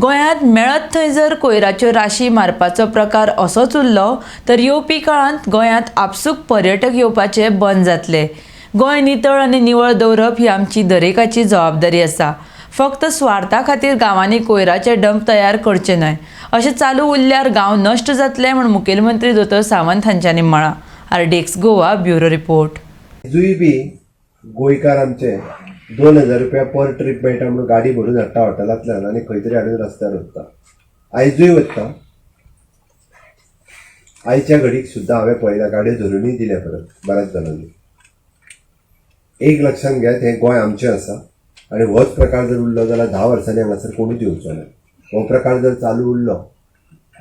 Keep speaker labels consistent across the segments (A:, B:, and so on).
A: गोंयांत मेळत थंय जर कोयराच्यो राशी मारपाचो प्रकार असोच उरलो तर येवपी काळांत गोंयांत आपसूक पर्यटक येवपाचे बंद जातले। गोंय नितळ आनी निवळ दवरप ही आमची दरेकाची जबाबदारी आसा। फक्त स्वार्था खातीर गांवांनी कोयराचे डंप तयार करचे न्हय। अशें चालू उरल्यार गांव नश्ट जातले म्हूण मुखेलमंत्री दोतोर सावंत हांच्यांनी म्हळां। RDX Goa bureau report.
B: जुय बी गोंयकार आमचे 2000 रुपया पर ट्रीप मेळटा म्हणून गाडी भरून हाडटा हॉटेलांतल्यान आनी खंय तरी हाडून रस्त्यार व्हरता। आयजूय वता, आयच्या घडीक सुद्दां हांवें पळयला गाडयो धरूनय दिल्या परत बऱ्याच जाणांनी। एक लक्षात घेयात, हें गोंय आमचें आसा आनी होच प्रकार जर उरलो जाल्यार 10 वर्सांनी हांगासर कोणूच येवचो ना। हो प्रकार जर चालू उरलो,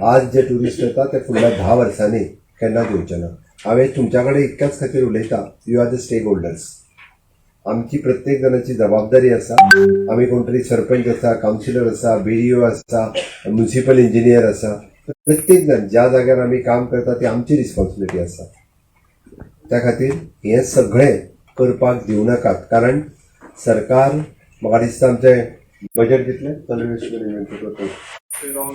B: आज जे ट्युरिस्ट येता ते फुडल्या 10 वर्सांनी केन्नाच येवचे ना। हांवें तुमच्या कडेन इतक्याच खातीर उलयता, you are the stakeholders. आमची प्रत्येक जणांची जबाबदारी आसा। आमी कोण तरी सरपंच आसा, कावन्सिलर आसा, BDO आसा, म्युनिसिपल इंजिनियर आसा, प्रत्येक जण ज्या जाग्यार आमी काम करता ती आमची रिस्पॉन्सिबिलिटी आसा। त्या खातीर हें सगळें करपाक दिवं नाकात, कारण सरकार म्हाका दिसता आमचें बजेट कितलें अराउंड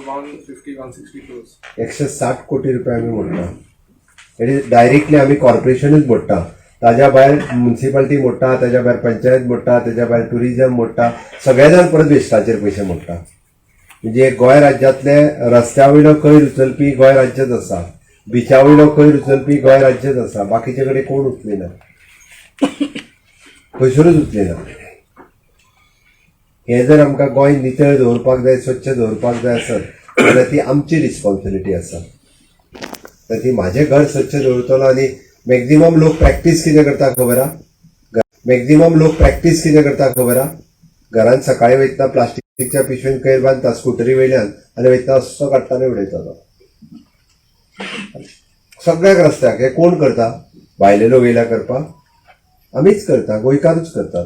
B: 150-160 crores 160 कोटी रुपया आमी मोडटा। डायरेक्टली आमी कॉर्पोरेशनूच मोडटा, ताज्या भायर म्युनिसिपालिटी मोडटा, ताज्या भायर पंचायत मोडटा, ताज्या भायर टुरिजम मोडटा, सगळे जाण परत वेस्टाचेर पयशे मोडटा। म्हणजे गोंय राज्यांतले रस्त्या वयलो कोयर उचलपी गोंय राज्यच आसा, बिचा वयलो कोयर उचलपी गोंय राज्यच आसा, बाकीचे कडेन कोण उचलिना, खंयसरूच उचलिना। हे जर आमकां गोंय नितळ दवरपाक जाय, स्वच्छ दवरपाक जाय आसत जाल्यार ती आमची रिस्पॉन्सिबिलिटी आसा। तर ती म्हाजें घर स्वच्छ दवरतलो आनी मॅक्झिमम लोक प्रॅक्टीस कितें करता खबर आहा? मॅक्झिमम लोक प्रॅक्टीस कितें करता खबर आहा? घरांत सकाळी वयतना प्लास्टिकच्या पिशवेन कोयर बांदता स्कुटरी वयल्यान आनी वयतना असो काडटा आनी उडयता तो सगळ्याक रस्त्याक। हे कोण करता? भायले लोक येयल्या करपाक? आमीच करता, गोंयकारूच करतात।